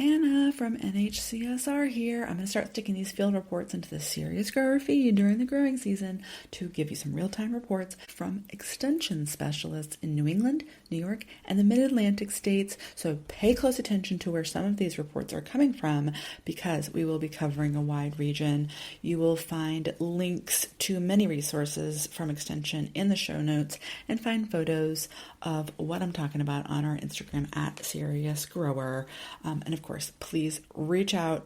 Anna from NHCSR here. I'm going to start sticking these field reports into the Serious Grower feed during the growing season to give you some real-time reports from extension specialists in New England, New York, and the Mid-Atlantic states. So pay close attention to where some of these reports are coming from because we will be covering a wide region. You will find links to many resources from Extension in the show notes and find photos of what I'm talking about on our Instagram at Serious Grower. And of course, please reach out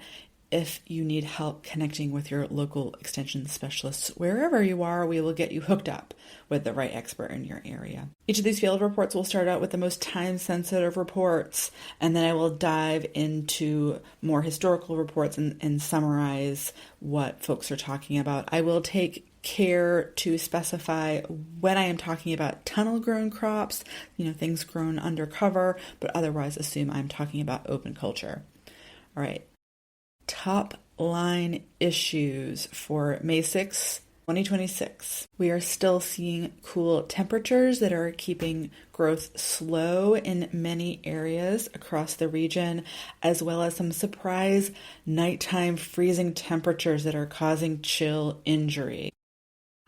if you need help connecting with your local extension specialists. Wherever you are, we will get you hooked up with the right expert in your area. Each of these field reports will start out with the most time-sensitive reports, and then I will dive into more historical reports and summarize what folks are talking about. I will take care to specify when I am talking about tunnel-grown crops, things grown under cover, but otherwise assume I'm talking about open culture. All right. Top line issues for May 6th, 2026. We are still seeing cool temperatures that are keeping growth slow in many areas across the region, as well as some surprise nighttime freezing temperatures that are causing chill injury.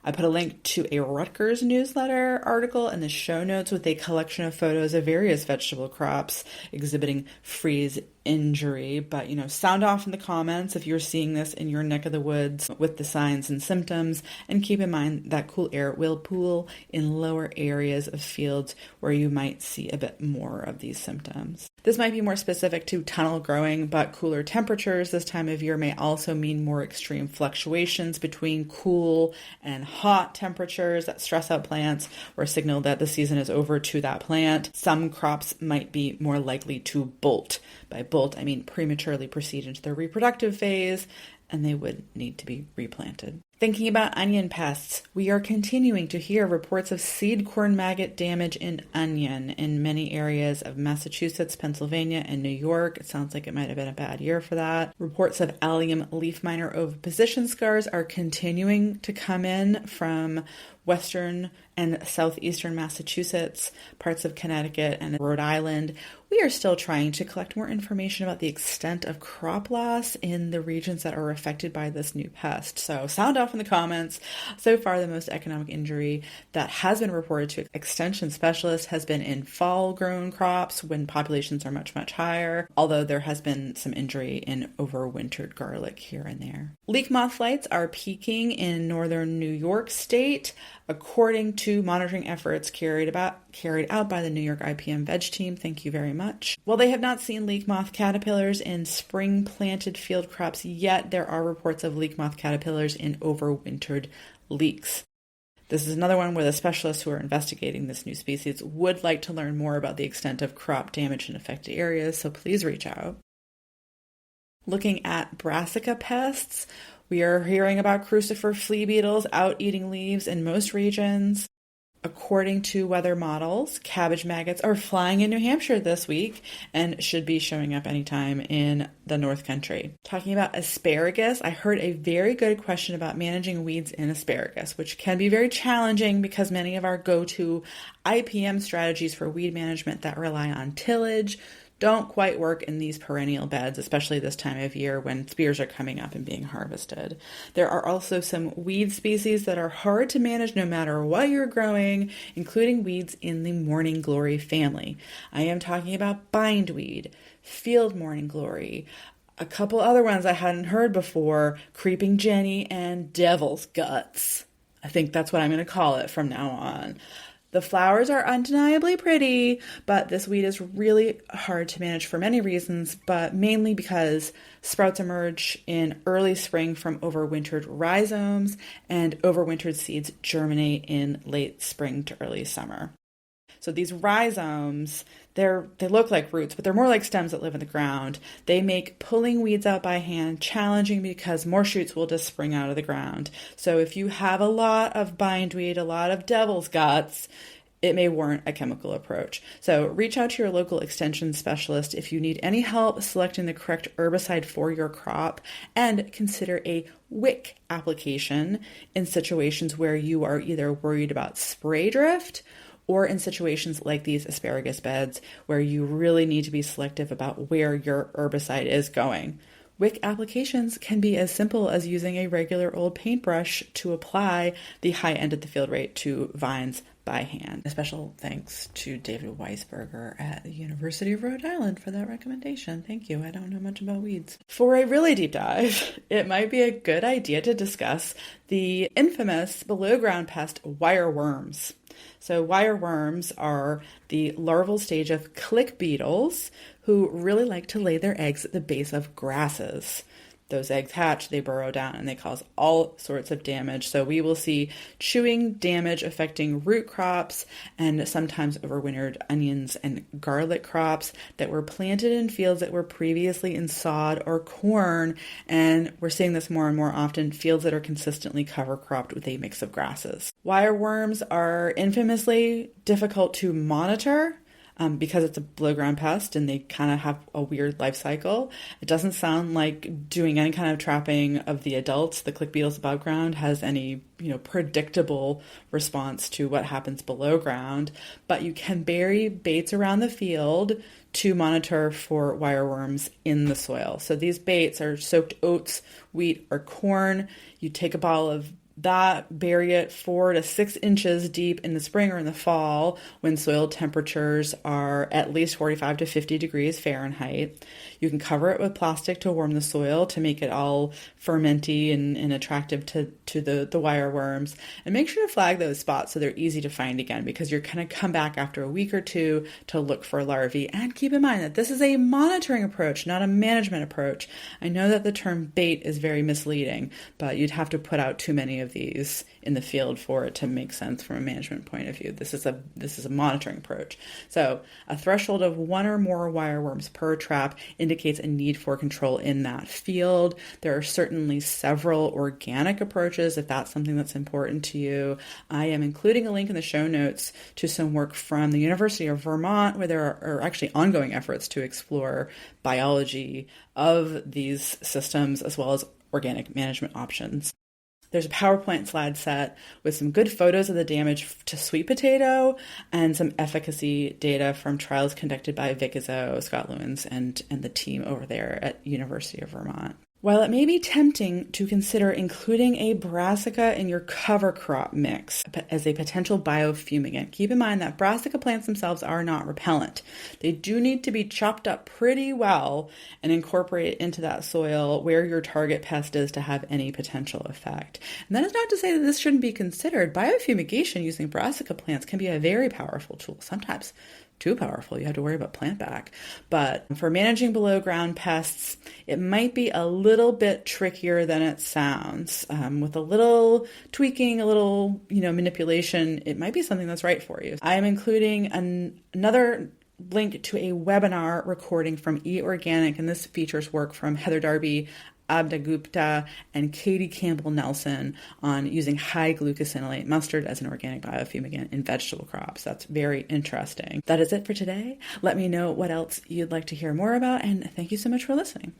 I put a link to a Rutgers newsletter article in the show notes with a collection of photos of various vegetable crops exhibiting freeze injury. But, sound off in the comments if you're seeing this in your neck of the woods with the signs and symptoms. And keep in mind that cool air will pool in lower areas of fields where you might see a bit more of these symptoms. This might be more specific to tunnel growing, but cooler temperatures this time of year may also mean more extreme fluctuations between cool and hot temperatures that stress out plants or signal that the season is over to that plant. Some crops might be more likely to bolt. By bolt, I mean prematurely proceed into their reproductive phase, and they would need to be replanted. Thinking about onion pests, we are continuing to hear reports of seed corn maggot damage in onion in many areas of Massachusetts, Pennsylvania, and New York. It sounds like it might have been a bad year for that. Reports of allium leaf miner oviposition scars are continuing to come in from western and southeastern Massachusetts, parts of Connecticut and Rhode Island. We are still trying to collect more information about the extent of crop loss in the regions that are affected by this new pest. So sound off in the comments. So far, the most economic injury that has been reported to extension specialists has been in fall-grown crops when populations are much, much higher, although there has been some injury in overwintered garlic here and there. Leek moth flights are peaking in northern New York State, according to monitoring efforts carried out by the New York IPM Veg team. Thank you very much. While they have not seen leek moth caterpillars in spring planted field crops yet, there are reports of leek moth caterpillars in overwintered leeks. This is another one where the specialists who are investigating this new species would like to learn more about the extent of crop damage in affected areas, so please reach out. Looking at brassica pests, we are hearing about crucifer flea beetles out eating leaves in most regions. According to weather models, cabbage maggots are flying in New Hampshire this week and should be showing up anytime in the North Country. Talking about asparagus, I heard a very good question about managing weeds in asparagus, which can be very challenging because many of our go-to IPM strategies for weed management that rely on tillage don't quite work in these perennial beds, especially this time of year when spears are coming up and being harvested. There are also some weed species that are hard to manage no matter what you're growing, including weeds in the morning glory family. I am talking about bindweed, field morning glory, a couple other ones I hadn't heard before, creeping Jenny, and devil's guts. I think that's what I'm going to call it from now on. The flowers are undeniably pretty, but this weed is really hard to manage for many reasons, but mainly because sprouts emerge in early spring from overwintered rhizomes, and overwintered seeds germinate in late spring to early summer. So these rhizomes, they look like roots, but they're more like stems that live in the ground. They make pulling weeds out by hand challenging because more shoots will just spring out of the ground. So if you have a lot of bindweed, a lot of devil's guts, it may warrant a chemical approach. So reach out to your local extension specialist if you need any help selecting the correct herbicide for your crop, and consider a wick application in situations where you are either worried about spray drift or in situations like these asparagus beds where you really need to be selective about where your herbicide is going. Wick applications can be as simple as using a regular old paintbrush to apply the high end of the field rate to vines by hand. A special thanks to David Weisberger at the University of Rhode Island for that recommendation. Thank you. I don't know much about weeds. For a really deep dive, it might be a good idea to discuss the infamous below-ground pest wireworms. So wireworms are the larval stage of click beetles who really like to lay their eggs at the base of grasses. Those eggs hatch, they burrow down, and they cause all sorts of damage. So we will see chewing damage affecting root crops and sometimes overwintered onions and garlic crops that were planted in fields that were previously in sod or corn. And we're seeing this more and more often, fields that are consistently cover cropped with a mix of grasses. Wireworms are infamously difficult to monitor because it's a below-ground pest and they kind of have a weird life cycle. It doesn't sound like doing any kind of trapping of the adults, the click beetles above ground, has any predictable response to what happens below ground. But you can bury baits around the field to monitor for wireworms in the soil. So these baits are soaked oats, wheat, or corn. You take a bottle of that, bury it 4 to 6 inches deep in the spring or in the fall when soil temperatures are at least 45 to 50 degrees Fahrenheit. You can cover it with plastic to warm the soil to make it all fermenty and attractive to the wireworms. And make sure to flag those spots so they're easy to find again, because you're going to come back after a week or two to look for larvae. And keep in mind that this is a monitoring approach, not a management approach. I know that the term bait is very misleading, but you'd have to put out too many of these in the field for it to make sense from a management point of view. This is a monitoring approach. So a threshold of 1 or more wireworms per trap indicates a need for control in that field. There are certainly several organic approaches if that's something that's important to you. I am including a link in the show notes to some work from the University of Vermont where there are actually ongoing efforts to explore biology of these systems as well as organic management options. There's a PowerPoint slide set with some good photos of the damage to sweet potato and some efficacy data from trials conducted by Vic Izzo, Scott Lewins, and the team over there at University of Vermont. While it may be tempting to consider including a brassica in your cover crop mix as a potential biofumigant, keep in mind that brassica plants themselves are not repellent. They do need to be chopped up pretty well and incorporated into that soil where your target pest is to have any potential effect. And that is not to say that this shouldn't be considered. Biofumigation using brassica plants can be a very powerful tool, sometimes too powerful. You have to worry about plant back. But for managing below ground pests, it might be a little bit trickier than it sounds. With a little tweaking, a little, manipulation, it might be something that's right for you. I am including another link to a webinar recording from eOrganic, and this features work from Heather Darby, Abda Gupta, and Katie Campbell Nelson on using high glucosinolate mustard as an organic biofumigant in vegetable crops. That's very interesting. That is it for today. Let me know what else you'd like to hear more about, and thank you so much for listening.